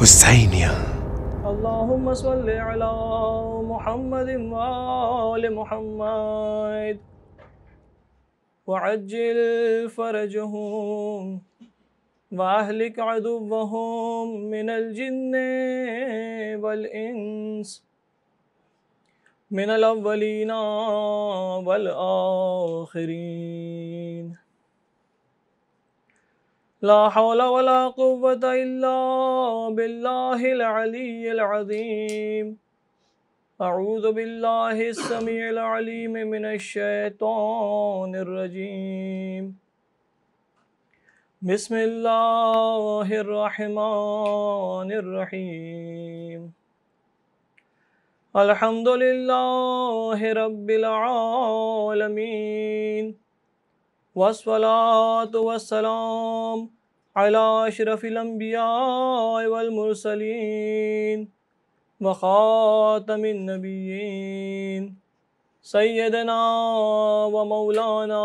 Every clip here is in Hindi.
हुसैनिया। अल्लाहुम्मा सल्लि अला मुहम्मदिन व आलि मुहम्मद वअज्जिल फरजहुम व अहलिक अदुव्वहुम मिनल जिन्नि वल इंस मिनल अव्वलीना वल आखिरीन। ला हौला वला कुव्वता इल्ला बिल्लाहिल अलिय्यिल अज़ीम। अऊज़ु बिल्लाहिस समीइल अलीम मिनश शैतानिर रजीम। बिस्मिल्लाहिर रहमानिर रहीम। अल्हम्दुलिल्लाहि रब्बिल आलमीन वस्सलातु वस्सलाम अला अशरफिल अंबिया वल मुरसलीन व खातमिन नबिय्यीन सय्यदना व मौलाना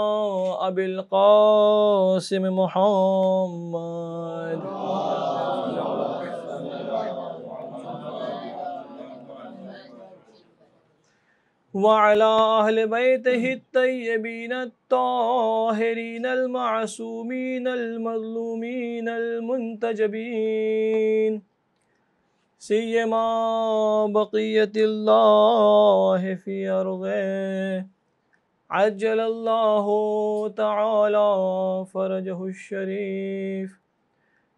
अबिल कासिम मुहम्मद व अला अहले बैतिहि तय्यबीन अत्ताहिरीन अल-मासूमीन अल-मज़लूमीन अल-मुंतजबीन सिय्यमा बक़ियतिल्लाहि फ़ी अर्ज़िहि अज्जलल्लाहु तआला फ़रजहुश शरीफ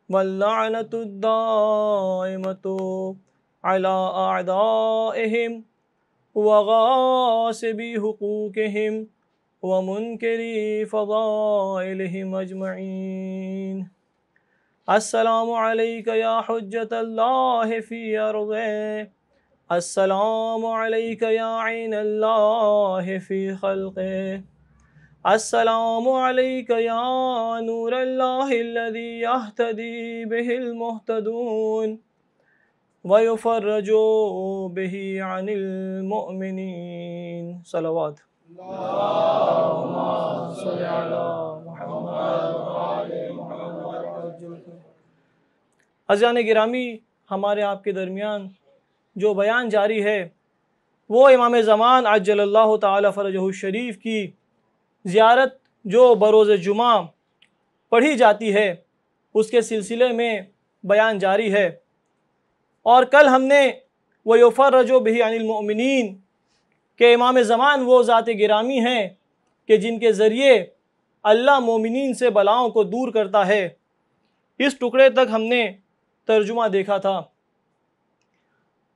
वल्लअनतुद दाइमतु अला अअदाइहिम व गासिबी हुकूकिहिम व मुनकिरी फ़ज़ाइलिहिम अजमईन। अस्सलामु अलैका या हुज्जतल्लाहि फ़ी अर्ज़िहि। अस्सलामु अलैका या ऐनल्लाहि फ़ी ख़ल्क़िहि। अस्सलामु अलैका या नूरल्लाहि अल्लज़ी यहतदी बिहिल मुहतदून व युफ़र्रजु बिही अनिल मुअमिनीन। सलवात। अज़ान गिरामी, हमारे आपके दरमियान जो बयान जारी है वो इमाम ज़मान अज्जलल्लाहु ताला फ़रजहु शरीफ की ज़ियारत जो बरोज़ जुमा पढ़ी जाती है उसके सिलसिले में बयान जारी है। और कल हमने व युफ़र्रजु बिही अनिल मुअमिनीन के इमाम ज़मान वो ज़ात गिरामी हैं कि जिनके ज़रिए अल्लाह मोमिनीन से बलाओं को दूर करता है, इस टुकड़े तक हमने तर्जुमा देखा था।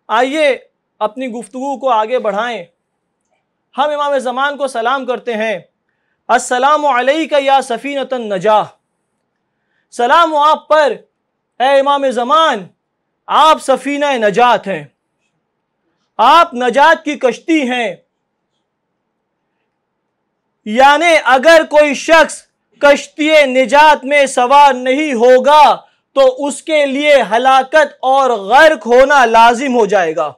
आइए अपनी गुफ्तगू को आगे बढ़ाएं। हम इमाम ज़मान को सलाम करते हैं, अस्सलामु अलैका या सफ़ीनतन नजाह। सलाम आप पर ए इमाम ज़मान, आप सफ़ीना नजात हैं, आप नजात की कश्ती हैं। यानी अगर कोई शख्स कश्ती निजात में सवार नहीं होगा तो उसके लिए हलाकत और गर्क होना लाजिम हो जाएगा।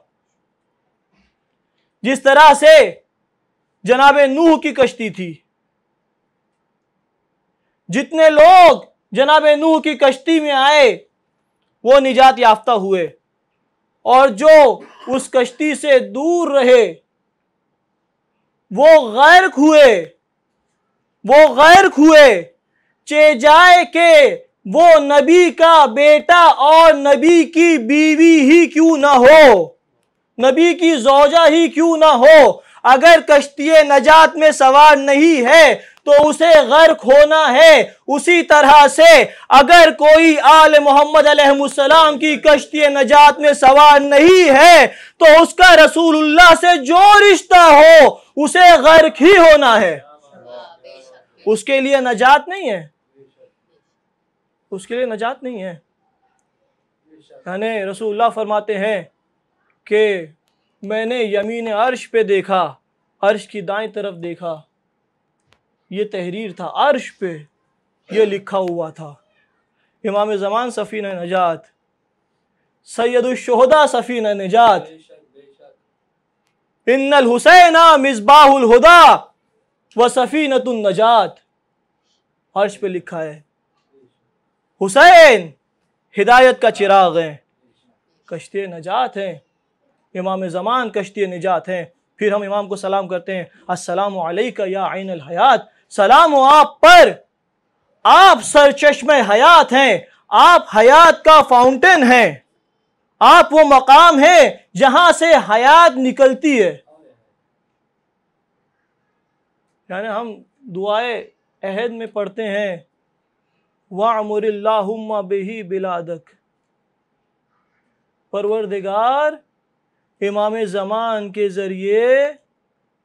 जिस तरह से जनाब नूह की कश्ती थी, जितने लोग जनाब नूह की कश्ती में आए वो निजात याफ्ता हुए, और जो उस कश्ती से दूर रहे वो गर्क हुए। चे जाए के वो नबी का बेटा और नबी की बीवी ही क्यों ना हो, नबी की ज़ौजा ही क्यों ना हो, अगर कश्ती नजात में सवार नहीं है तो उसे गर्क होना है। उसी तरह से अगर कोई आले मोहम्मद अलैहिस्सलाम की कश्ती नजात में सवार नहीं है तो उसका रसूलुल्लाह से जो रिश्ता हो उसे गर्क ही होना है। उसके लिए नजात नहीं है, उसके लिए नजात नहीं है। यानी रसूलुल्लाह फरमाते हैं कि मैंने यमीन अर्श पे देखा, अर्श की दाएं तरफ देखा, ये तहरीर था, अर्श पे ये लिखा हुआ था, इमाम ज़मान सफ़ीना नजात, सैयदुश शुहदा सफ़ीना नजात, इन्नल हुसैना मिज़बाहुल हुदा व सफ़ीनतुन नजात। अर्श पे लिखा है। हुसैन हिदायत का चिराग है, कश्ती नजात है, इमाम ज़मान कश्ती निजात हैं। फिर हम इमाम को सलाम करते हैं, अस्सलामु अलैका या ऐनुल हयात, सलाम हो आप पर, आप सरचश्मे हयात हैं, आप हयात का फाउंटेन हैं, आप वो मकाम है जहां से हयात निकलती है। यानी हम दुआए अहद में पढ़ते हैं, वअमुरिल्लाहुम्मा बिही बिलादक, परवरदिगार इमाम ज़मान के ज़रिए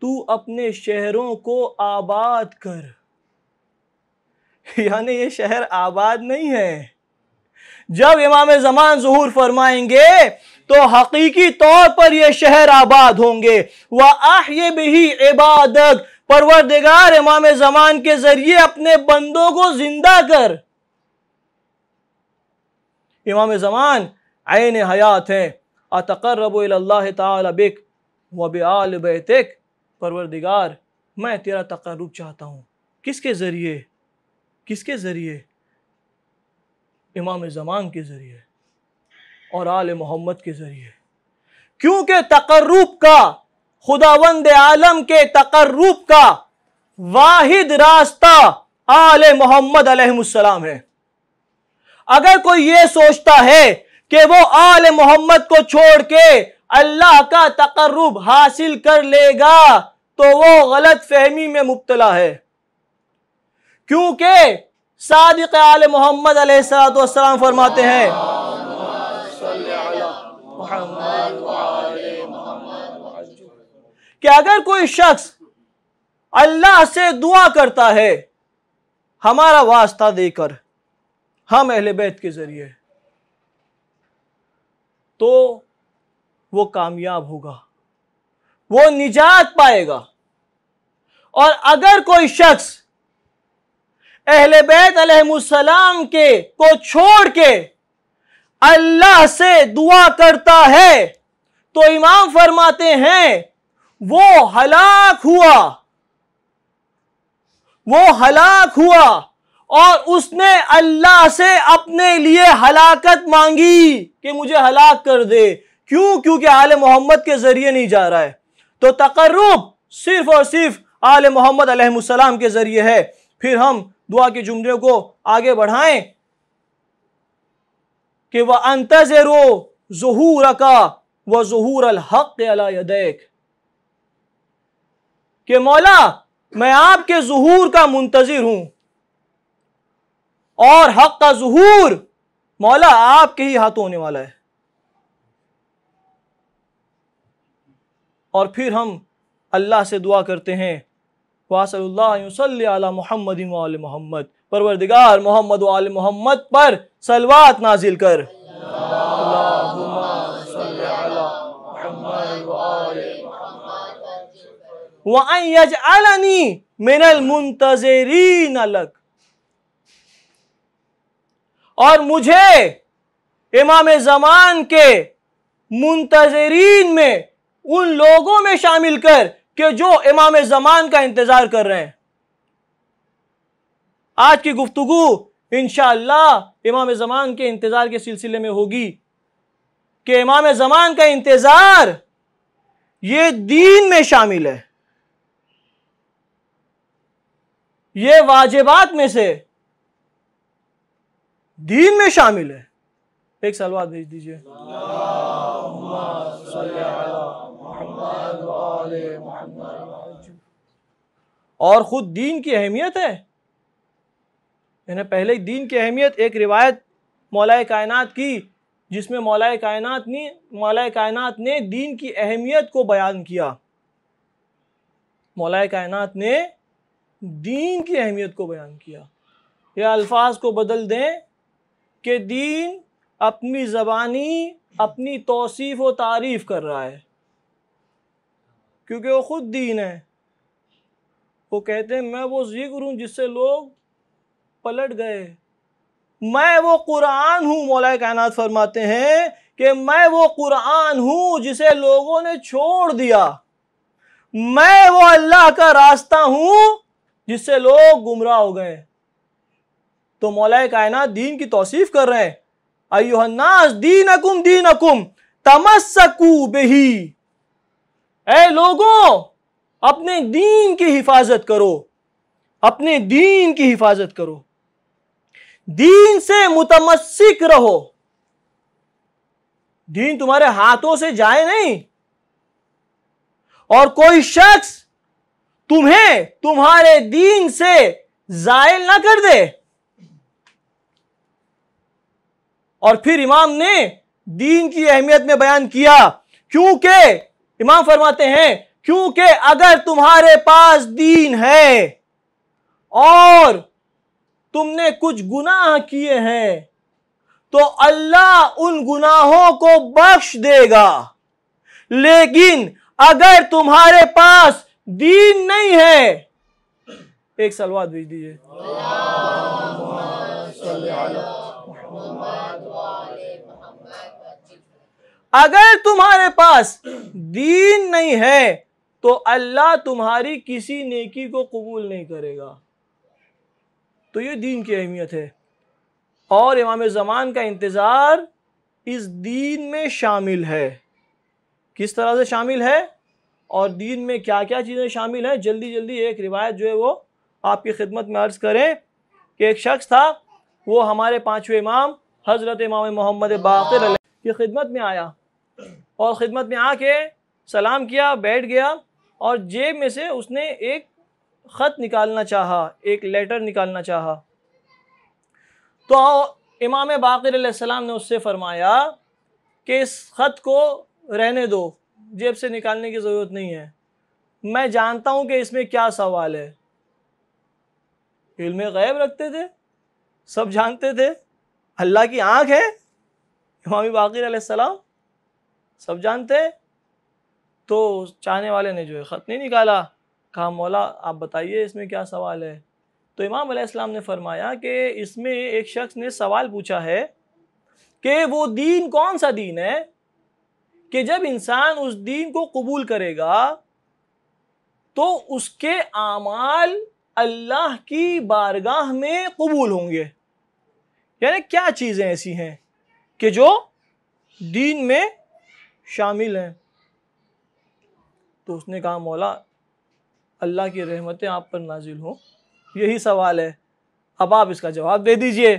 तू अपने शहरों को आबाद कर। यानी ये शहर आबाद नहीं है। जब इमाम ज़मान ज़ुहूर फरमाएंगे तो हकीकी तौर पर ये शहर आबाद होंगे। व अह्य बिही इबादक, परवरदिगार इमाम ज़मान के ज़रिए अपने बंदों को जिंदा कर। इमाम ज़मान ऐन हयात हैं। अतक़र्रबु इलल्लाह ताला बिक व बिआल बैतिक, परवरदिगार मैं तेरा तक़र्रुब चाहता हूँ। किसके ज़रिए? किसके ज़रिए? इमाम ज़मान के ज़रिए और आले मोहम्मद के ज़रिए। क्योंकि तक़र्रुब का, खुदावंद आलम के तक़र्रुब का वाहिद रास्ता आले मोहम्मद अलैहिस्सलाम है। अगर कोई ये सोचता है कि वो आले मोहम्मद को छोड़ के अल्लाह का तक़र्रुब हासिल कर लेगा तो वो गलत फहमी में मुब्तला है। क्योंकि सादिक़ आले मोहम्मद अलैहिस्सलाम फरमाते हैं कि अगर कोई शख्स अल्लाह से दुआ करता है हमारा वास्ता देकर, हम अहले बैत के जरिए, तो वो कामयाब होगा, वो निजात पाएगा। और अगर कोई शख्स अहले बैत अलैहिमुस्सलाम के को छोड़ के अल्लाह से दुआ करता है तो इमाम फरमाते हैं वो हलाक हुआ, वो हलाक हुआ और उसने अल्लाह से अपने लिए हलाकत मांगी कि मुझे हलाक कर दे। क्यों? क्योंकि आले मोहम्मद के जरिए नहीं जा रहा है। तो तक़र्रुब सिर्फ और सिर्फ आले मोहम्मद अलैहिस्सलाम के जरिए है। फिर हम दुआ के जुमले को आगे बढ़ाएं कि वह अंतज़िरो ज़ुहूरका व ज़ुहूर अल हक़ अला यदैक, कि मौला मैं आपके ज़ुहूर का मुंतज़िर हूं और हक़ का ज़ुहूर मौला आपके ही हाथों होने वाला है। और फिर हम अल्लाह से दुआ करते हैं वासल्लल्लाहु युसल्ली अला मुहम्मदिन व आले मोहम्मद, परवरदिगार मोहम्मद व आले मोहम्मद पर सलवात नाजिल कर। व अन यजअलनी मिनल मुंतज़िरीन लक, और मुझे इमाम ज़मान के मुंतज़िरीन में, उन लोगों में शामिल कर कि जो इमाम ज़मान का इंतजार कर रहे हैं। आज की गुफ्तगू इंशाअल्लाह इमाम ज़मान के इंतजार के सिलसिले में होगी कि इमाम ज़मान का इंतजार ये दीन में शामिल है, ये वाजिबात में से दीन में शामिल है। एक सलवात भेज दीजिए। और खुद दीन की अहमियत है, मैंने पहले ही दीन की अहमियत एक रिवायत मौलाए कायनात की जिसमें मौलाए कायनात ने दीन की अहमियत को बयान किया। मौलाए कायनात ने दीन की अहमियत को बयान किया। ये अल्फाज को बदल दें कि दीन अपनी ज़बानी अपनी तौसीफ़ व तारीफ़ कर रहा है, क्योंकि वो खुद दीन है। वो कहते हैं मैं वो ज़िक्र हूँ जिससे लोग पलट गए, मैं वो कुरान हूँ। मौला कायनात फरमाते हैं कि मैं वो कुरान हूँ जिसे लोगों ने छोड़ दिया, मैं वो अल्लाह का रास्ता हूँ जिससे लोग गुमराह हो गए। तो मौलाए कायनात दीन की तौसीफ कर रहे हैं, अय्युहन्नास दीनकुम दीनकुम तमस्सकू बिही, ऐ लोगों अपने दीन की हिफाजत करो, अपने दीन की हिफाजत करो, दीन से मुतमस्सिक रहो, दीन तुम्हारे हाथों से जाए नहीं, और कोई शख्स तुम्हें तुम्हारे दीन से जायल ना कर दे। और फिर इमाम ने दीन की अहमियत में बयान किया, क्योंकि इमाम फरमाते हैं क्योंकि अगर तुम्हारे पास दीन है और तुमने कुछ गुनाह किए हैं तो अल्लाह उन गुनाहों को बख्श देगा, लेकिन अगर तुम्हारे पास दीन नहीं है, एक सलवात भेज दीजिए, अगर तुम्हारे पास दीन नहीं है तो अल्लाह तुम्हारी किसी नेकी को कबूल नहीं करेगा। तो ये दीन की अहमियत है, और इमाम ज़मान का इंतज़ार इस दीन में शामिल है। किस तरह से शामिल है और दीन में क्या क्या चीज़ें शामिल हैं, जल्दी जल्दी एक रिवायत जो है वो आपकी खिदमत में अर्ज़ करें कि एक शख्स था, वो हमारे पांचवें इमाम हज़रत इमाम मोहम्मद बाक़िर की खिदमत में आया और ख़िदमत में आके सलाम किया, बैठ गया और जेब में से उसने एक ख़त निकालना चाहा, एक लेटर निकालना चाहा। तो इमाम बाक़िर अलैहिस्सलाम ने उससे फ़रमाया कि इस ख़त को रहने दो, जेब से निकालने की ज़रूरत नहीं है, मैं जानता हूँ कि इसमें क्या सवाल है। इल्म गैब रखते थे, सब जानते थे, अल्लाह की आँख है इमाम बाक़िर अलैहिस्सलाम, सब जानते हैं। तो चाहने वाले ने जो है ख़त नहीं निकाला, कहा मौला आप बताइए इसमें क्या सवाल है। तो इमाम अलैहिस्सलाम ने फरमाया कि इसमें एक शख्स ने सवाल पूछा है कि वो दीन कौन सा दीन है कि जब इंसान उस दीन को कबूल करेगा तो उसके आमाल अल्लाह की बारगाह में कबूल होंगे। यानी क्या चीज़ें ऐसी हैं कि जो दीन में शामिल हैं। तो उसने कहा मौला अल्लाह की रहमतें आप पर नाजिल हों, यही सवाल है, अब आप इसका जवाब दे दीजिए।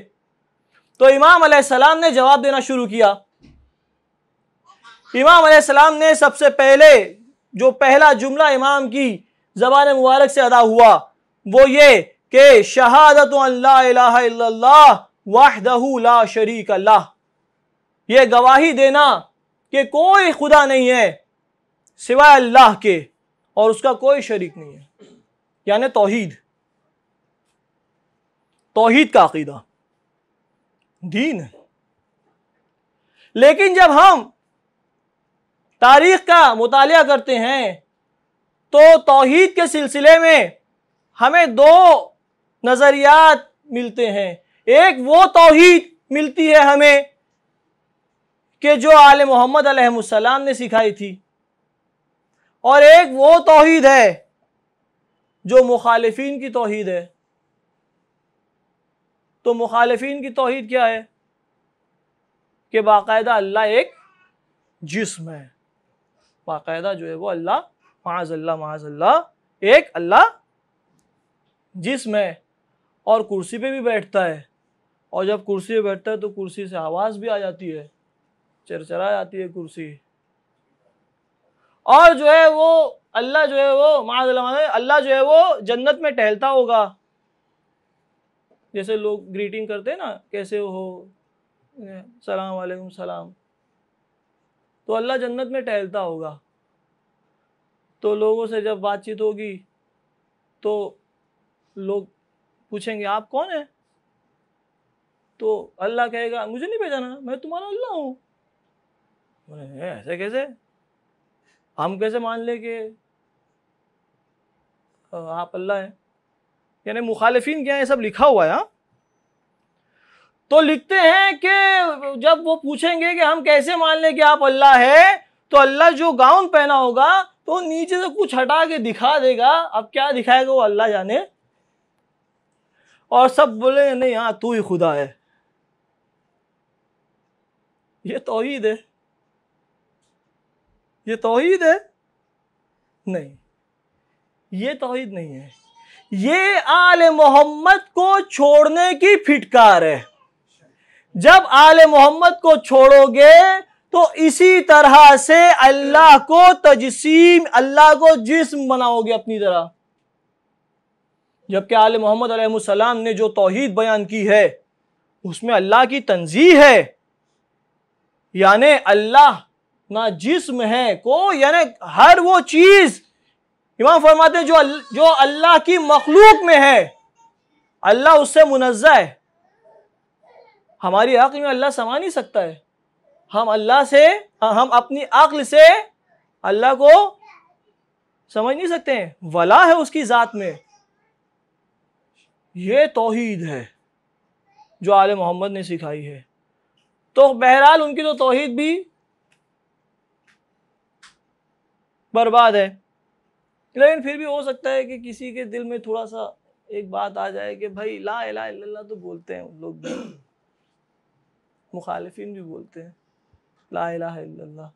तो इमाम अलैहिस्सलाम ने जवाब देना शुरू किया। इमाम अलैहिस्सलाम ने सबसे पहले जो पहला जुमला इमाम की ज़बान मुबारक से अदा हुआ वो ये कि शहादतु अल्ला इलाहा इल्लल्लाह वहदहू ला शरीक लह, ये गवाही देना कि कोई खुदा नहीं है सिवाय अल्लाह के और उसका कोई शरीक नहीं है, यानी तौहीद, तौहीद का अकीदा दीन है। लेकिन जब हम तारीख का मुतालिया करते हैं तो तौहीद के सिलसिले में हमें दो नज़रियात मिलते हैं। एक वो तौहीद मिलती है हमें कि जो आले मोहम्मद अलैहिस्सलाम ने सिखाई थी, और एक वो तौहीद है जो मुखालिफीन की तौहीद है। तो मुखालिफीन की तौहीद क्या है कि बाकायदा अल्लाह एक जिस्म है, बाकायदा जो है वो अल्लाह माअज़ल्लाह एक अल्लाह जिस्म है और कुर्सी पे भी बैठता है, और जब कुर्सी पे बैठता है तो कुर्सी से आवाज़ भी आ जाती है, चरचरा जाती है कुर्सी। और जो है वो अल्लाह जो है वो माअज़ल्लाह अल्लाह जो है वो जन्नत में टहलता होगा, जैसे लोग ग्रीटिंग करते हैं ना, कैसे हो, सलाम वालेकुम सलाम, तो अल्लाह जन्नत में टहलता होगा। तो लोगों से जब बातचीत होगी तो लोग पूछेंगे आप कौन है, तो अल्लाह कहेगा मुझे नहीं पहचाना, मैं तुम्हारा अल्लाह हूँ। ऐसे कैसे, हम कैसे मान ले कि आप अल्लाह हैं। यानी मुखालिफिन क्या है, सब लिखा हुआ है। हाँ, तो लिखते हैं कि जब वो पूछेंगे कि हम कैसे मान लें कि आप अल्लाह है, तो अल्लाह जो गाउन पहना होगा तो नीचे से कुछ हटा के दिखा देगा। अब क्या दिखाएगा वो अल्लाह जाने। और सब बोले नहीं हाँ तू ही खुदा है। ये तौहीद है? ये तौहीद है? नहीं, ये तौहीद नहीं है। ये आले मोहम्मद को छोड़ने की फिटकार है। जब आले मोहम्मद को छोड़ोगे तो इसी तरह से अल्लाह को तजसीम, अल्लाह को जिस्म बनाओगे अपनी तरह। जबकि आले मोहम्मद अलैहिस्सलाम ने जो तौहीद बयान की है उसमें अल्लाह की तंज़ीह है, यानी अल्लाह ना जिस्म है को, यानी हर वो चीज इमाम फरमाते हैं जो अल्लाह की मखलूक में है, अल्लाह उससे मुनज़्ज़ह है। हमारी अक्ल में अल्लाह समा नहीं सकता है। हम अपनी अक्ल से अल्लाह को समझ नहीं सकते हैं। वला है उसकी ज़ात में। ये तौहीद है जो आले मोहम्मद ने सिखाई है। तो बहरहाल उनकी तो तौहीद भी बर्बाद है। लेकिन फिर भी हो सकता है कि किसी के दिल में थोड़ा सा एक बात आ जाए कि भाई ला इलाहा इल्लल्लाह तो बोलते हैं लोग भी, मुखालिफिन भी बोलते हैं ला इलाहा इल्लल्लाह।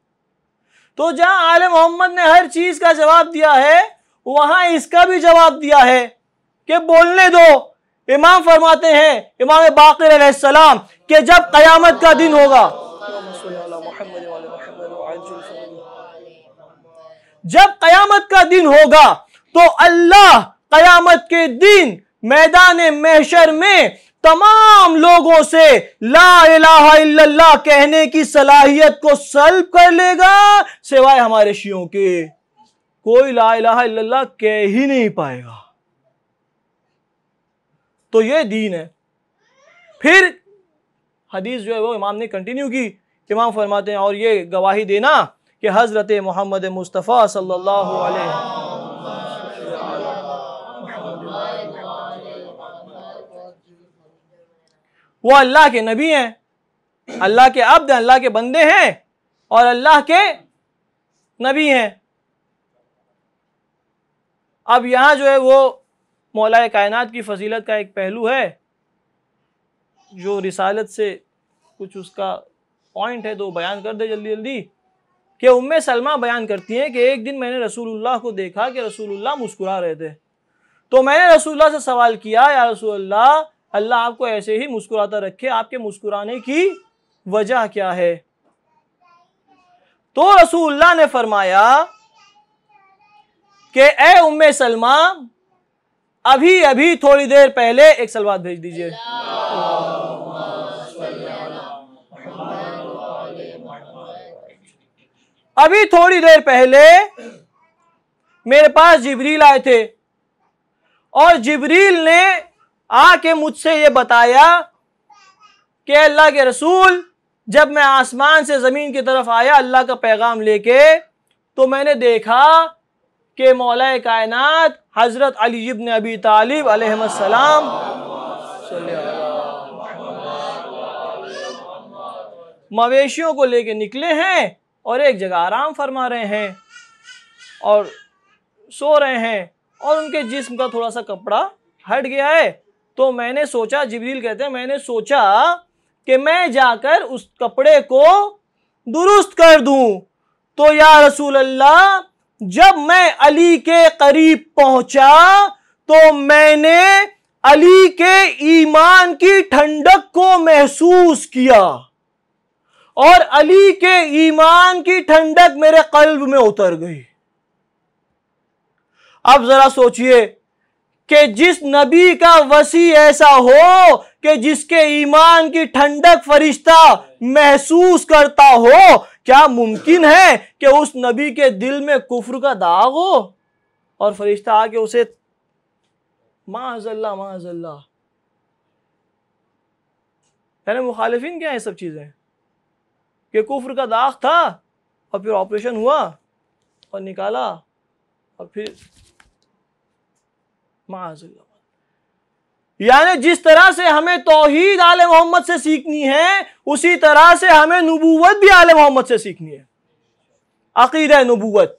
तो जहां आले मोहम्मद ने हर चीज का जवाब दिया है वहां इसका भी जवाब दिया है कि बोलने दो। इमाम फरमाते हैं, इमाम बाक़िर अलैहिस्सलाम, कि जब क़यामत का दिन होगा, जब क़यामत का दिन होगा तो अल्लाह क़यामत के दिन मैदान महशर में तमाम लोगों से ला इलाहा इल्लल्लाह कहने की सलाहियत को सल्ब कर लेगा, सिवाय हमारे शियों के। कोई ला इलाहा इल्लल्लाह कह ही नहीं पाएगा। तो ये दीन है। फिर हदीस जो है वो इमाम ने कंटिन्यू की। इमाम फरमाते हैं और ये गवाही देना कि हज़रत मोहम्मद मुस्तफ़ा सल्लल्लाहु अलैहि वो अल्लाह के नबी हैं, अल्लाह के अब्द, अल्लाह के बंदे हैं और अल्लाह के नबी हैं। अब यहाँ जो है वो मौलाए कायनात की फजीलत का एक पहलू है जो रिसालत से कुछ उसका पॉइंट है तो बयान कर दे जल्दी जल्दी। कि उम्मे सलमा बयान करती हैं कि एक दिन मैंने रसूलुल्लाह को देखा कि रसूलुल्लाह मुस्कुरा रहे थे। तो मैंने रसूलुल्लाह से सवाल किया, या रसूलुल्लाह, अल्लाह आपको ऐसे ही मुस्कुराता रखे, आपके मुस्कुराने की वजह क्या है? तो रसूलुल्लाह ने फरमाया कि ए उम्मे सलमा, अभी अभी थोड़ी देर पहले, एक सलवात भेज दीजिए, अभी थोड़ी देर पहले मेरे पास जिब्रील आए थे और जिब्रील ने आके मुझसे ये बताया कि अल्लाह के रसूल, जब मैं आसमान से ज़मीन की तरफ आया अल्लाह का पैगाम लेके, तो मैंने देखा कि मौलाए कायनात हज़रत अली इब्न अबी तालिब अलैहिस्सलाम मवेशियों को लेके निकले हैं और एक जगह आराम फरमा रहे हैं और सो रहे हैं और उनके जिस्म का थोड़ा सा कपड़ा हट गया है। तो मैंने सोचा, जिब्रील कहते हैं, मैंने सोचा कि मैं जाकर उस कपड़े को दुरुस्त कर दूं। तो या रसूल अल्लाह, जब मैं अली के करीब पहुंचा तो मैंने अली के ईमान की ठंडक को महसूस किया और अली के ईमान की ठंडक मेरे कल्ब में उतर गई। अब जरा सोचिए कि जिस नबी का वसी ऐसा हो कि जिसके ईमान की ठंडक फरिश्ता महसूस करता हो, क्या मुमकिन है कि उस नबी के दिल में कुफ्र का दाग हो और फरिश्ता आके उसे माअज़ल्लाह माअज़ल्लाह। यानी मुखालिफिन क्या है सब चीजें कि कुफ्र का दाग था और फिर ऑपरेशन हुआ और निकाला और फिर माअज़ल्लाह। यानी जिस तरह से हमें तौहीद आले मोहम्मद से सीखनी है, उसी तरह से हमें नबूवत भी आले मोहम्मद से सीखनी है, अकीदा नबूवत।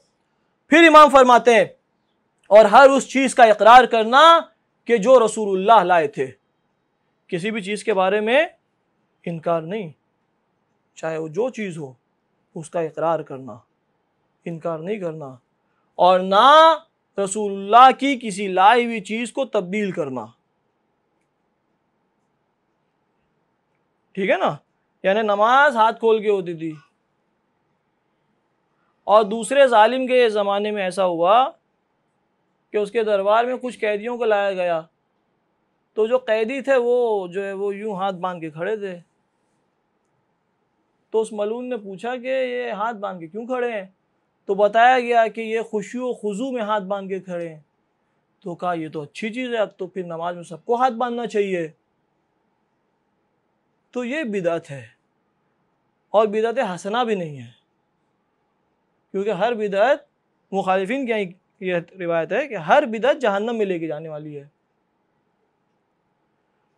फिर इमाम फरमाते हैं और हर उस चीज का इकरार करना कि जो रसूलुल्लाह लाए थे। किसी भी चीज़ के बारे में इनकार नहीं, चाहे वो जो चीज़ हो उसका इकरार करना, इनकार नहीं करना, और ना रसूलुल्लाह की किसी लाई हुई चीज़ को तब्दील करना। ठीक है ना, यानी नमाज हाथ खोल के होती थी। और दूसरे जालिम के ज़माने में ऐसा हुआ कि उसके दरबार में कुछ कैदियों को लाया गया, तो जो कैदी थे वो जो है वो यूं हाथ बांध के खड़े थे। तो उस मलून ने पूछा कि ये हाथ बांध के क्यों खड़े हैं? तो बताया गया कि ये खुशू खुजू में हाथ बांध के खड़े हैं। तो कहा ये तो अच्छी चीज़ है, अब तो फिर नमाज में सबको हाथ बांधना चाहिए। तो ये बिदअत है, और बिदअत हसना भी नहीं है, क्योंकि हर बिदअत, मुखालिफिन की ये रिवायत है कि हर बिदअत जहन्नम में लेके जाने वाली है।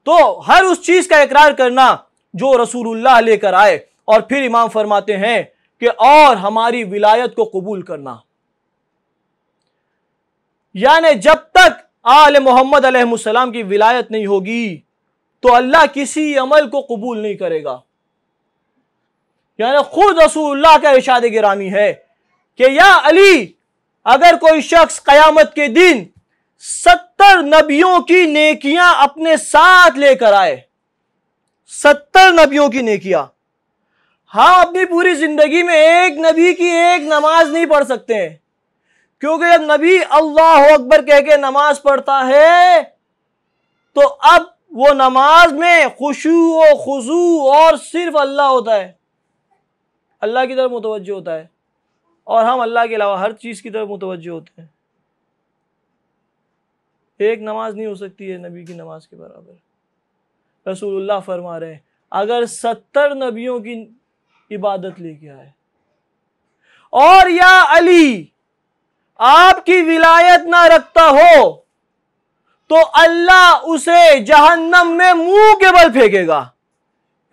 तो हर उस चीज का इकरार करना जो रसूलुल्लाह लेकर आए, और फिर इमाम फरमाते हैं कि और हमारी विलायत को कबूल करना, यानी जब तक आले मोहम्मद अलैहिस्सलाम की विलायत नहीं होगी तो अल्लाह किसी अमल को कबूल नहीं करेगा। यानी खुद रसूलुल्लाह का इरशाद गिरामी है कि या अली, अगर कोई शख्स कयामत के दिन 70 नबियों की नेकियां अपने साथ लेकर आए, 70 नबियों की नेकियां, हाँ अपनी पूरी जिंदगी में एक नबी की एक नमाज नहीं पढ़ सकते हैं, क्योंकि जब नबी अल्लाह अकबर कह के नमाज पढ़ता है तो अब वो नमाज में खुशू और खुजू और सिर्फ अल्लाह होता है, अल्लाह की तरफ मुतवज्जो होता है, और हम अल्लाह के अलावा हर चीज़ की तरफ मुतवज्जो होते हैं। एक नमाज नहीं हो सकती है नबी की नमाज के बराबर। रसूलुल्लाह फरमा रहे हैं अगर 70 नबियों की इबादत लेके आए और या अली आपकी विलायत ना रखता हो तो अल्लाह उसे जहन्नम में मुंह के बल फेंकेगा।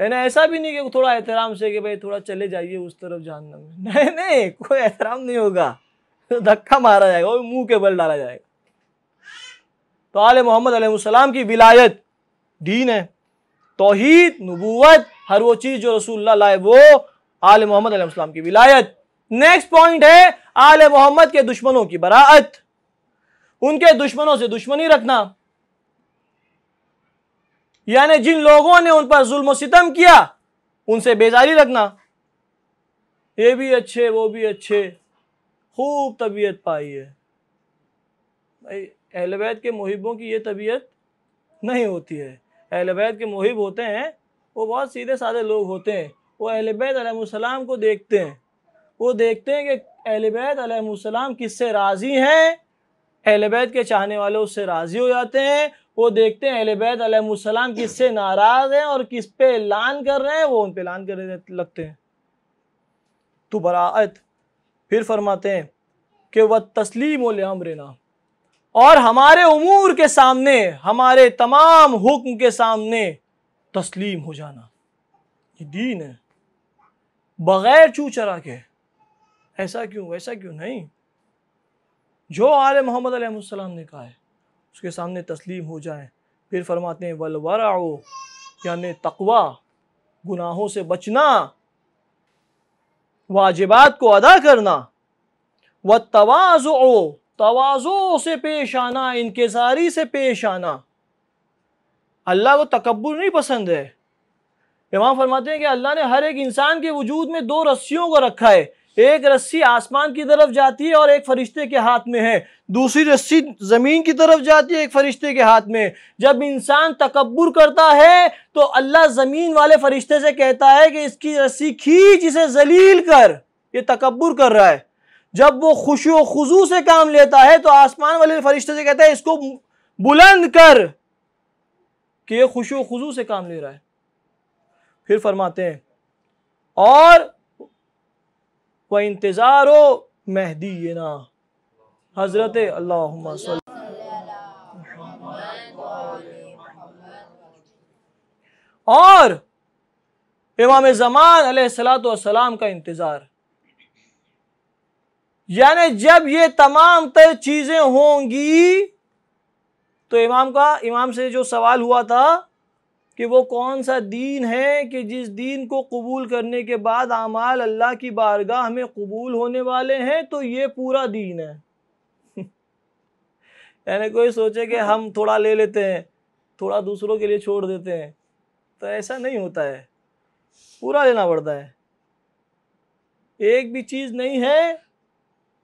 है ना, ऐसा भी नहीं कि थोड़ा एहतराम से कि भाई थोड़ा चले जाइए उस तरफ जहन्नम में, नहीं नहीं, कोई एहतराम नहीं होगा, धक्का मारा जाएगा, वो मुंह के बल डाला जाएगा। तो आले मोहम्मद अलैहिस्सलाम की विलायत दीन है, तौहीद, नबूवत, हर वो चीज जो रसूलुल्लाह लाए वो आले मोहम्मद अलैहिस्सलाम की विलायत। नेक्स्ट पॉइंट है आले मोहम्मद के दुश्मनों की बराअत, उनके दुश्मनों से दुश्मनी रखना, यानी जिन लोगों ने उन पर जुल्म सितम किया उनसे बेजारी रखना। ये भी अच्छे वो भी अच्छे, खूब तबीयत पाई है। भाई अहले बैत के मुहिब्बों की ये तबीयत नहीं होती है। अहले बैत के मुहिब होते हैं वो बहुत सीधे साधे लोग होते हैं, वो अहले बैत अलैहिस्सलाम को देखते हैं, वो देखते हैं कि अहले बैत अलैहिस्सलाम किससे राज़ी हैं, अहले बैत के चाहने वाले उससे राज़ी हो जाते हैं। वो देखते हैं अहले बैत अलैहिस्सलाम किससे नाराज़ हैं और किस पे ऐलान कर रहे हैं, वो उन पे ऐलान करने लगते हैं। तो बराअत। फिर फरमाते हैं कि वह तस्लीम ले अमरना, और हमारे उमूर के सामने, हमारे तमाम हुक्म के सामने तस्लीम हो जाना, ये दीन है, बगैर चू चरा के। ऐसा क्यों, ऐसा क्यों नहीं, जो आले मोहम्मद अलैहिस्सलाम ने कहा है उसके सामने तस्लीम हो जाए। फिर फरमाते हैं वल वराउ, यानी तकवा, गुनाहों से बचना, वाजिबात को अदा करना, व तवाज़ु, तवाज़ु से पेश आना, इनकिसारी से पेश आना। अल्लाह को तकब्बुर नहीं पसंद है। इमाम फरमाते हैं कि अल्लाह ने हर एक इंसान के वजूद में 2 रस्सियों को रखा है, एक रस्सी आसमान की तरफ जाती है और एक फरिश्ते के हाथ में है, दूसरी रस्सी जमीन की तरफ जाती है, एक फरिश्ते के हाथ में। जब इंसान तकब्बुर करता है तो अल्लाह जमीन वाले फरिश्ते से कहता है कि इसकी रस्सी खींच, इसे जलील कर, ये तकब्बुर कर रहा है। जब वो खुशू खुजू से काम लेता है तो आसमान वाले फरिश्ते से कहता है इसको बुलंद कर, कि ये खुशू खुजू से काम ले रहा है। फिर फरमाते हैं और व इंतज़ारो महदीना, हजरत अल्लाहुम्मा सल्ली, और इमाम ज़मान अलैहिस्सलातु वस्सलाम का इंतज़ार, यानी जब ये तमाम तर चीज़ें होंगी तो इमाम से जो सवाल हुआ था कि वो कौन सा दीन है कि जिस दीन को कबूल करने के बाद आमाल अल्लाह की बारगाह में कबूल होने वाले हैं, तो ये पूरा दीन है। यानी कोई सोचे कि हम थोड़ा ले लेते हैं, थोड़ा दूसरों के लिए छोड़ देते हैं, तो ऐसा नहीं होता है, पूरा लेना पड़ता है। एक भी चीज़ नहीं है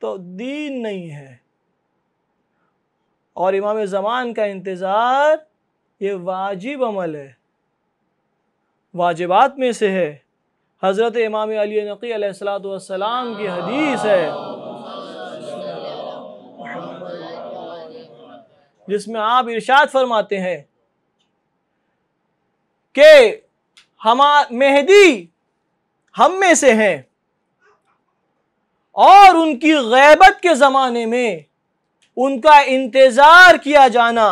तो दीन नहीं है। और इमाम ज़मान का इंतज़ार ये वाजिब अमल है, वाजिबात में से है। हज़रत इमाम अली नक़ी अलैहिस्सलातु वस्सलाम की हदीस है जिसमें आप इरशाद फरमाते हैं कि मेहदी हम में से हैं और उनकी गैबत के ज़माने में उनका इंतज़ार किया जाना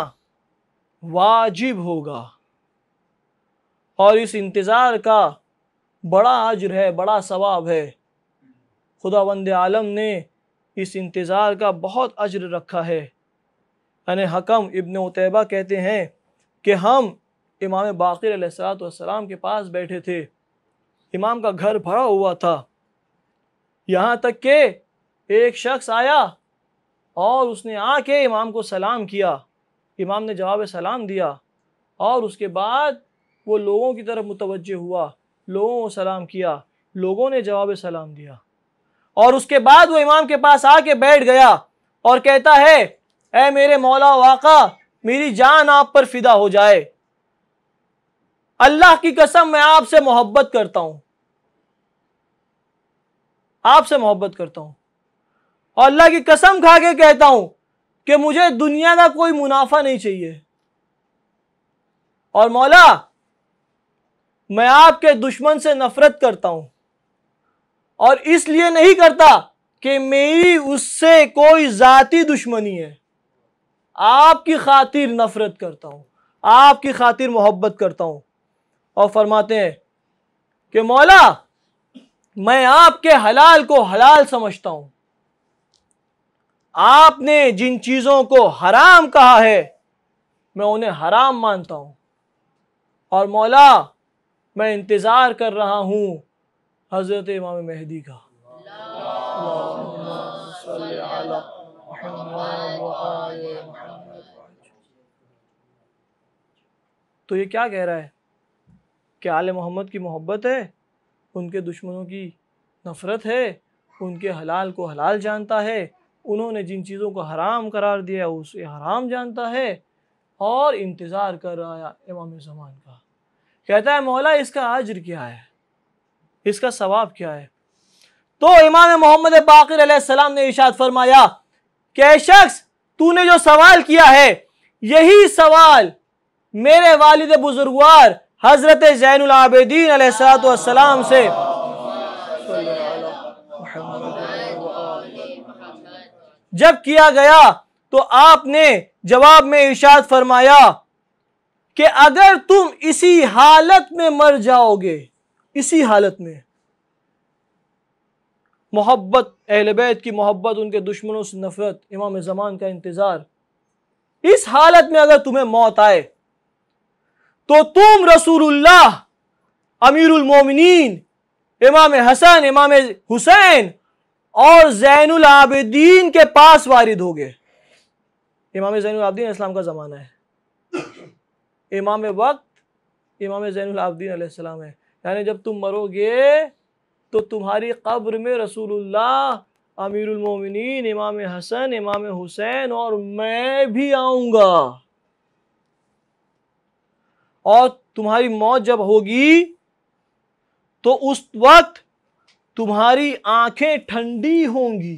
वाजिब होगा। और इस इंतज़ार का बड़ा अज्र है, बड़ा सवाब है। खुदावंद आलम ने इस इंतज़ार का बहुत अज्र रखा है। यानी हकम इब्न उतैबा कहते हैं कि हम इमाम बाक़िर अलैहिस्सलातु वस्सलाम के पास बैठे थे, इमाम का घर भरा हुआ था, यहाँ तक कि एक शख्स आया और उसने आके इमाम को सलाम किया। इमाम ने जवाब सलाम दिया और उसके बाद वो लोगों की तरफ मुतवज्जे हुआ, लोगों को सलाम किया, लोगों ने जवाब सलाम दिया और उसके बाद वो इमाम के पास आके बैठ गया और कहता है, ऐ मेरे मौला वाका, मेरी जान आप पर फिदा हो जाए, अल्लाह की कसम मैं आपसे मोहब्बत करता हूं, आपसे मोहब्बत करता हूं और अल्लाह की कसम खा के कहता हूं कि मुझे दुनिया का कोई मुनाफा नहीं चाहिए और मौला मैं आपके दुश्मन से नफरत करता हूं और इसलिए नहीं करता कि मेरी उससे कोई जाती दुश्मनी है, आपकी खातिर नफरत करता हूं, आपकी खातिर मोहब्बत करता हूं। और फरमाते हैं कि मौला मैं आपके हलाल को हलाल समझता हूं, आपने जिन चीज़ों को हराम कहा है मैं उन्हें हराम मानता हूं और मौला मैं इंतज़ार कर रहा हूं हज़रत इमाम मेहदी का। तो ये क्या कह रहा है कि आले मोहम्मद की मोहब्बत है, उनके दुश्मनों की नफ़रत है, उनके हलाल को हलाल जानता है, उन्होंने जिन चीज़ों को हराम करार दिया उसे हराम जानता है और इंतज़ार कर रहा है इमाम ज़मान का। कहता है मौला इसका अज्र क्या है, इसका सवाब क्या है? तो इमाम मोहम्मद बाक़िर अलैहिस्सलाम ने इरशाद फरमाया कि ऐ शख्स, तूने जो सवाल किया है यही सवाल मेरे वालिद बुजुर्गवार हजरत ज़ैनुल आबिदीन अलैहिस्सलातु वस्सलाम से जब किया गया तो आपने जवाब में इरशाद फरमाया कि अगर तुम इसी हालत में मर जाओगे, इसी हालत में मोहब्बत अहले बैत की मोहब्बत, उनके दुश्मनों से नफरत, इमाम ज़मान का इंतज़ार, इस हालत में अगर तुम्हें मौत आए तो तुम रसूलुल्लाह अमीरुल मोमिनीन इमाम हसन, इमाम हुसैन और ज़ैनुल आबिदीन के पास वारिद होगे। इमाम ज़ैनुल आबिदीन इस्लाम का ज़माना है, इमाम वक्त इमाम ज़ैनुल आबिदीन अलैहिस्सलाम है। यानी जब तुम मरोगे तो तुम्हारी कब्र में रसूलुल्लाह अमीरुल मोमिनीन इमाम हसन, इमाम हुसैन और मैं भी आऊँगा और तुम्हारी मौत जब होगी तो उस वक्त तुम्हारी आंखें ठंडी होंगी,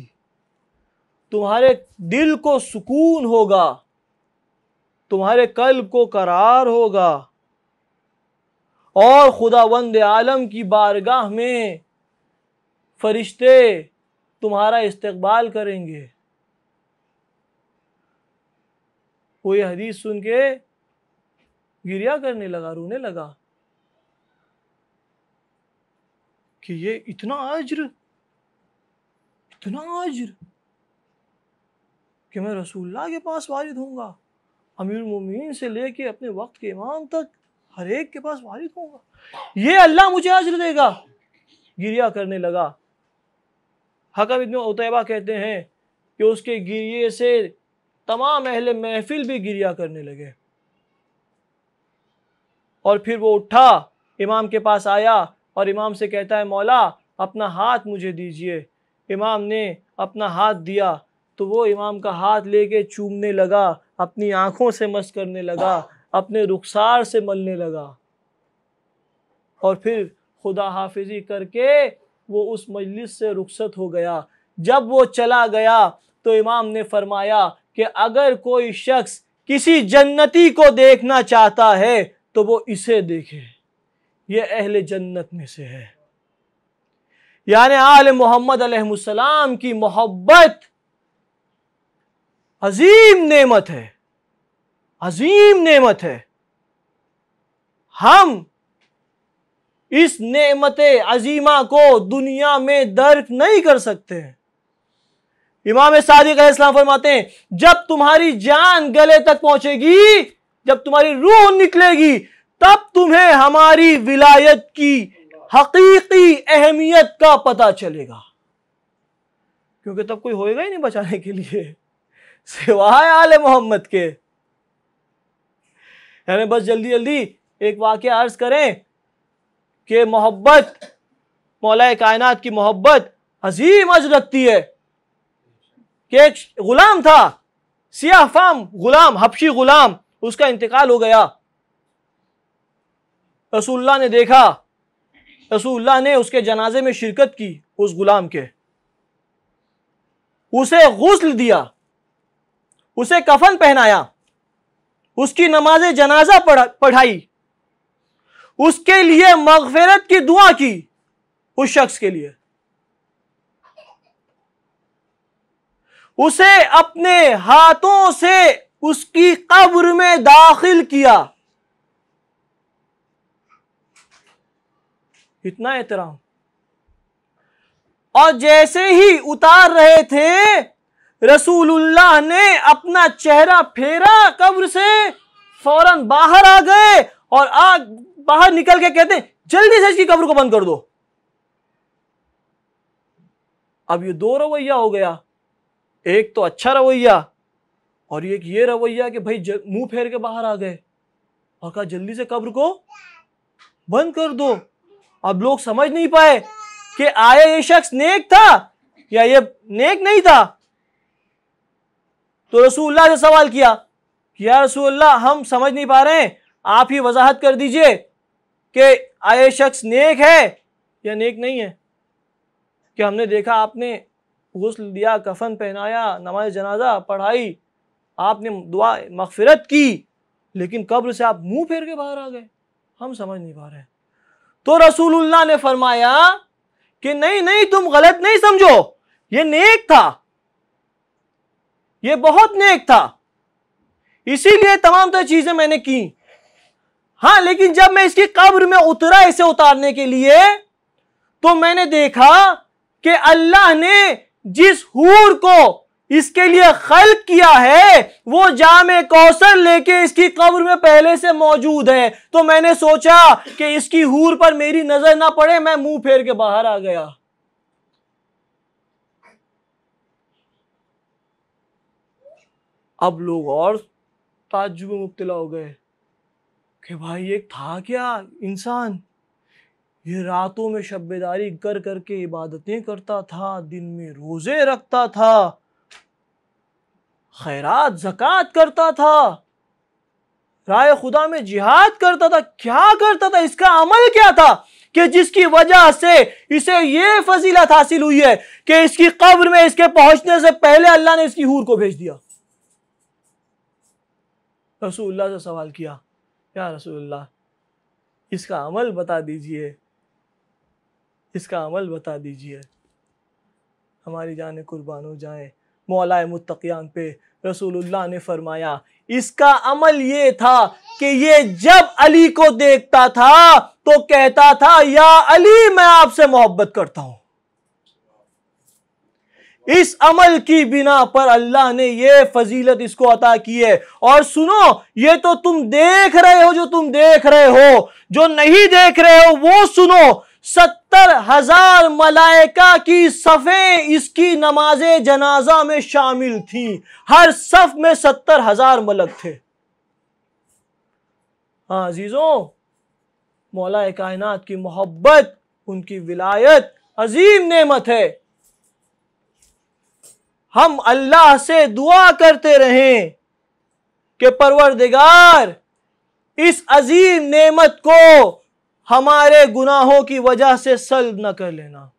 तुम्हारे दिल को सुकून होगा, तुम्हारे कल्ब को करार होगा और खुदावंद आलम की बारगाह में फरिश्ते तुम्हारा इस्तकबाल करेंगे। वो ये हदीस सुन के गिरिया करने लगा, रोने लगा कि ये इतना अज्र कि मैं रसूलुल्लाह के पास वारिद होऊंगा, अमीरुल मोमिनीन से लेके अपने वक्त के इमाम तक हर एक के पास वारिद होगा, ये अल्लाह मुझे अज्र देगा। गिरिया करने लगा। हकम इब्न उतैबा कहते हैं कि उसके गिरिये से तमाम अहले महफिल भी गिरिया करने लगे। और फिर वो उठा, इमाम के पास आया और इमाम से कहता है, मौला अपना हाथ मुझे दीजिए। इमाम ने अपना हाथ दिया तो वो इमाम का हाथ लेके चूमने लगा, अपनी आंखों से मस करने लगा, अपने रुखसार से मलने लगा, और फिर खुदा हाफिजी करके वो उस मजलिस से रुखसत हो गया। जब वो चला गया तो इमाम ने फरमाया कि अगर कोई शख्स किसी जन्नती को देखना चाहता है तो वो इसे देखे, ये अहले जन्नत में से है। यानी आले मोहम्मद अलैहिस्सलाम की मोहब्बत अजीम नेमत है, अजीम नेमत है। हम इस नेमत अजीमा को दुनिया में दर्क नहीं कर सकते। इमाम सादिक अलैहिस्सलाम फरमाते हैं, जब तुम्हारी जान गले तक पहुंचेगी, जब तुम्हारी रूह निकलेगी, तब तुम्हें हमारी विलायत की हकीकी अहमियत का पता चलेगा। क्योंकि तब कोई होएगा ही नहीं बचाने के लिए सिवाय आले मोहम्मद के। यानी बस जल्दी जल्दी एक वाक़या अर्ज करें कि मोहब्बत, मौलाए कायनात की मोहब्बत अजीम अजर रखती है। कि एक गुलाम था, सियाह फाम गुलाम, हबशी गुलाम, उसका इंतकाल हो गया। रसूलुल्लाह ने देखा, रसूलुल्लाह ने उसके जनाजे में शिरकत की, उस गुलाम के, उसे गुस्ल दिया, उसे कफन पहनाया, उसकी नमाज जनाजा पढ़ाई, उसके लिए मगफिरत की दुआ की, उस शख्स के लिए। उसे अपने हाथों से उसकी कब्र में दाखिल किया। इतना एहतराम। और जैसे ही उतार रहे थे, रसूलुल्लाह ने अपना चेहरा फेरा कब्र से, फौरन बाहर आ गए और बाहर निकल के कहते हैं, जल्दी से इसकी कब्र को बंद कर दो। अब ये दो रवैया हो गया, एक तो अच्छा रवैया और एक ये रवैया कि भाई मुंह फेर के बाहर आ गए और कहा जल्दी से कब्र को बंद कर दो। अब लोग समझ नहीं पाए कि आया ये शख्स नेक था या ये नेक नहीं था। तो रसूलुल्लाह से सवाल किया कि या रसूलुल्लाह, हम समझ नहीं पा रहे हैं, आप ही वजाहत कर दीजिए कि आया शख्स नेक है या नेक नहीं है। कि हमने देखा आपने गुस्ल दिया, कफन पहनाया, नमाज जनाजा पढ़ाई, आपने दुआ मगफिरत की, लेकिन कब्र से आप मुंह फेर के बाहर आ गए, हम समझ नहीं पा रहे। तो रसूलुल्लाह ने फरमाया कि नहीं नहीं, तुम गलत नहीं समझो, ये नेक था, ये बहुत नेक था, इसीलिए तमाम तो चीजें मैंने की। हाँ, लेकिन जब मैं इसकी कब्र में उतरा इसे उतारने के लिए, तो मैंने देखा कि अल्लाह ने जिस हूर को इसके लिए खल्क किया है, वो जामे कौसर लेके इसकी कब्र में पहले से मौजूद है। तो मैंने सोचा कि इसकी हूर पर मेरी नजर ना पड़े, मैं मुंह फेर के बाहर आ गया। अब लोग और ताज्जुब में मुब्तला हो गए कि भाई ये था क्या इंसान, ये रातों में शब्बेदारी कर करके इबादतें करता था, दिन में रोजे रखता था, खैरात ज़कात करता था, राय खुदा में जिहाद करता था। क्या करता था, इसका अमल क्या था कि जिसकी वजह से इसे ये फजीलत हासिल हुई है कि इसकी कब्र में इसके पहुंचने से पहले अल्लाह ने इसकी हूर को भेज दिया। रसूलुल्लाह से सवाल किया, या रसूलुल्लाह, इसका अमल बता दीजिए, इसका अमल बता दीजिए, हमारी जान कुर्बान हो जाए। मौलाए मुत्तकियान पे रसूलुल्लाह ने फरमाया, इसका अमल ये था कि ये जब अली को देखता था तो कहता था, या अली, मैं आपसे मोहब्बत करता हूं। इस अमल की बिना पर अल्लाह ने ये फजीलत इसको अता की है। और सुनो, ये तो तुम देख रहे हो, जो तुम देख रहे हो, जो नहीं देख रहे हो वो सुनो, 70,000 मलाइका की सफ़ें इसकी नमाजे जनाजा में शामिल थी। हर सफ में 70,000 मलक थे। हाँ अजीजों, मौला कायनात की मोहब्बत, उनकी विलायत अजीम नेमत है। हम अल्लाह से दुआ करते रहें कि परवरदिगार इस अजीम नेमत को हमारे गुनाहों की वजह से सल्ब न कर लेना।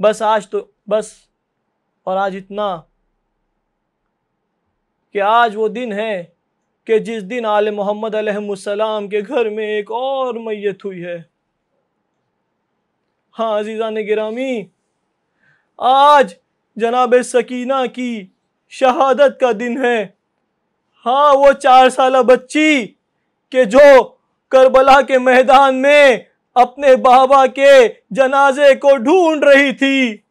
बस आज तो बस, और आज इतना कि आज वो दिन है कि जिस दिन आले मोहम्मद अलैहिस्सलाम के घर में एक और मैयत हुई है। हाँ अजीज़ान गिरामी, आज जनाब सकीना की शहादत का दिन है। हाँ, वो 4 साल बच्ची कि जो करबला के मैदान में अपने बाबा के जनाजे को ढूंढ रही थी,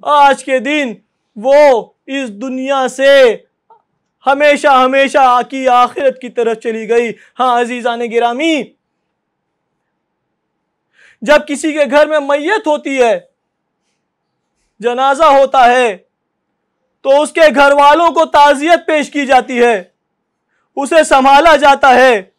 आज के दिन वो इस दुनिया से हमेशा हमेशा की आखिरत की तरफ चली गई। हाँ अजीज़ान गिरामी, जब किसी के घर में मैयत होती है, जनाजा होता है, तो उसके घर वालों को ताज़ियत पेश की जाती है, उसे संभाला जाता है।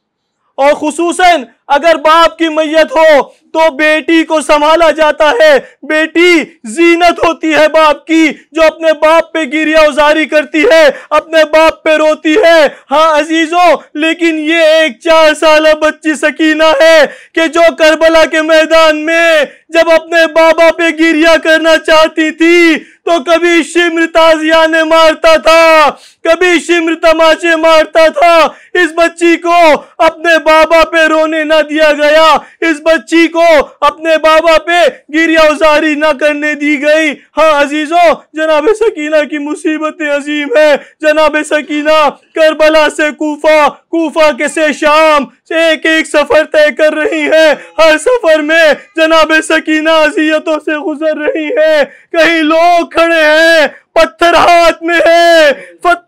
और खुसूसन अगर बाप की मैयत हो तो बेटी को संभाला जाता है। बेटी जीनत होती है बाप की, जो अपने बाप पे गिरिया उजारी करती है, अपने बाप पे रोती है। हाँ अजीजों, लेकिन ये एक 4 साल बच्ची सकीना है कि जो करबला के मैदान में जब अपने बाबा पे गिरिया करना चाहती थी तो कभी शिम्र ताजियाने मारता था, कभी शिम्र तमाचे मारता था। इस बच्ची को अपने बाबा पे रोने न दिया गया, इस बच्ची को अपने बाबा पे गिरिया उजारी न करने दी गई। हाँ अजीजों, जनाब सकीना की मुसीबतें अजीम है। जनाब सकीना करबला से कूफा, कूफा के से शाम एक एक सफर तय कर रही है। हर सफर में जनाब सकीना अजियतों से गुजर रही है। कहीं लोग खड़े हैं, पत्थर हाथ में है,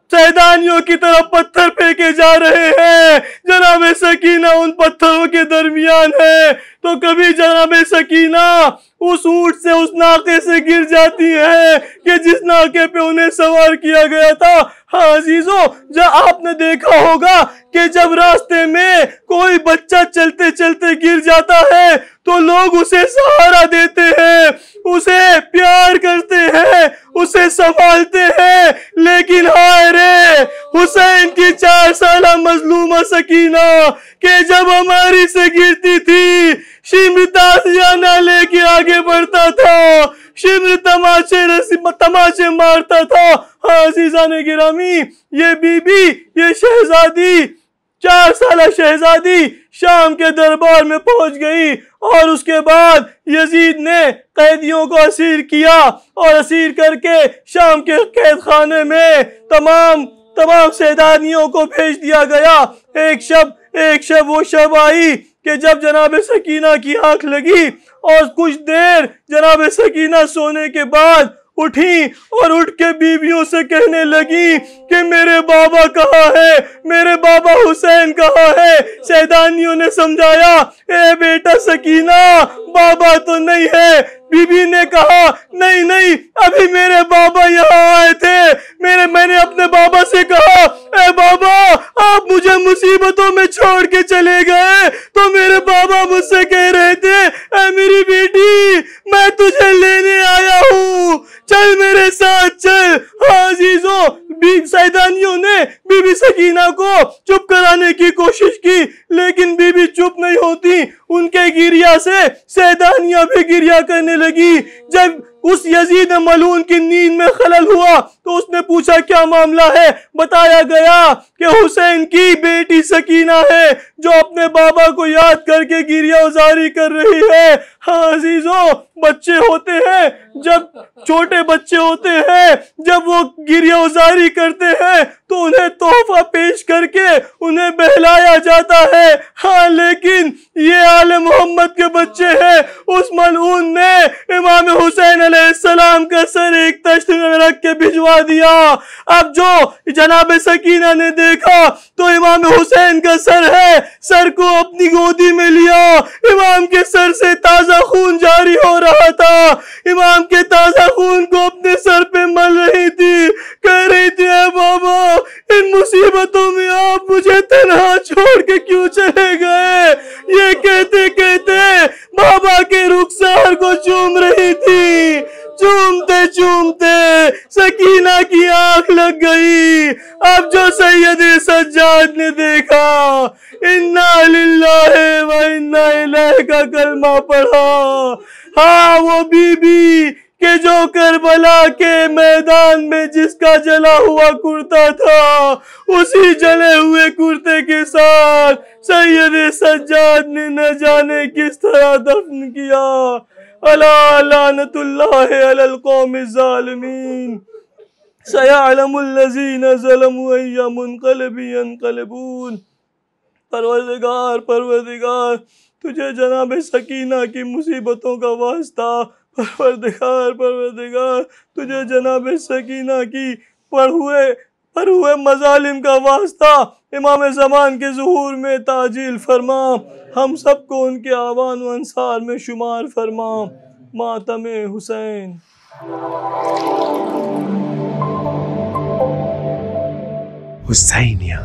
सैदानियों की तरफ पत्थर फेंके जा रहे हैं। जनाब सकीना उन पत्थरों के दरमियान है, तो कभी जनाब सकीना उस ऊंट से, उस नाके से गिर जाती है कि जिस नाके पे उन्हें सवार किया गया था। हाँ अजीजों, जब आपने देखा होगा कि जब रास्ते में कोई बच्चा चलते चलते गिर जाता है तो लोग उसे सहारा देते हैं, उसे प्यार करते हैं, उसे संभालते हैं। लेकिन हाय रे हुसैन की 4 साल मजलूमा सकीना के जब हमारी से गिरती थी, शिम्र ताजियाना लेके आगे बढ़ता था, शिम्र तमाचे मारता था। हाँ अजीज़ान गिरामी, ये बीबी, ये शहजादी, 4 साल शहजादी शाम के दरबार में पहुंच गई और उसके बाद यजीद ने कैदियों को असीर किया और असीर करके शाम के कैद खाने में तमाम सैदानियों को भेज दिया गया। एक शब वो शब आई कि जब जनाब सकीना की आंख लगी और कुछ देर जनाब सकीना सोने के बाद उठी और उठ के बीवियों से कहने लगी कि मेरे बाबा कहाँ है, मेरे बाबा हुसैन कहाँ है। सैदानियों ने समझाया, ए बेटा सकीना, बाबा तो नहीं है। बीबी ने कहा, नहीं, अभी मेरे बाबा यहाँ आए थे। मैंने अपने बाबा से कहा, ए बाबा, आप मुझे मुसीबतों में छोड़ के चले गए तो मेरे बाबा मुझसे कह रहे थे, ए मेरी बेटी, मैं तुझे लेने आया हूँ, चल मेरे साथ चल। हाँ अजीजों, सैदानियों ने बीबी सकीना को चुप कराने की कोशिश की, लेकिन बीबी चुप नहीं होती। उनके गिरिया से सैदानियां भी गिरिया करने लगी। जब उस यजीद मलून की नींद में खलल हुआ तो उसने पूछा, क्या मामला है? बताया गया कि हुसैन की बेटी सकीना है जो अपने बाबा को याद करके गिरिया उजारी कर रही है। हाँ अजीजों, बच्चे होते हैं, जब छोटे बच्चे होते हैं, जब वो गिरिया उजारी करते हैं तो उन्हें तोहफा पेश करके उन्हें बहलाया जाता है। हाँ लेकिन ये आले मोहम्मद के बच्चे हैं, उस मलऊन ने इमाम हुसैन अलैहिस्सलाम का सर एक तश्त में रख के भिजवा दिया। अब जो जनाब सकीना ने देखा तो इमाम हुसैन का सर है, सर को अपनी गोदी में लिया, इमाम के सर से ताजा खून जारी हो रहा था, इमाम के ताजा खून को अपने सर पे मल रही थी, कह रही थी ए बाबा, इन मुसीबतों में आप मुझे तन्हा छोड़ के क्यों चले गए। ये कहते कहते बाबा के रुखसार को चूम रही थी, चूमते चूमते सकीना की आंख लग गई। अब जो सैयद सज्जाद ने देखा, इन्ना लिल्लाहि व इन्ना इलैहि का कलमा पढ़ा। हाँ वो बीबी के जो करबला के मैदान में जिसका जला हुआ कुर्ता था, उसी जले हुए कुर्ते के साथ सैयद सज्जाद ने न जाने किस तरह दफन किया। अला लानतुल्लाहि अलल कौमिज़ ज़ालिमीन, सयअलमुल लज़ीना ज़लमू अय्या मुनक़लिबिन यनक़लिबून। परवरदिगार परवरदिगार, तुझे जनाब सकीना की मुसीबतों का वास्ता, परवरदिगार परवरदिगार, तुझे जनाब सकीना की पर हुए मजालिम का वास्ता, इमाम ज़मान के ज़ुहूर में ताजील फरमा, हम सबको उनके आवान व अंसार में शुमार फरमा। मातम हुसैन। हुसैनिया।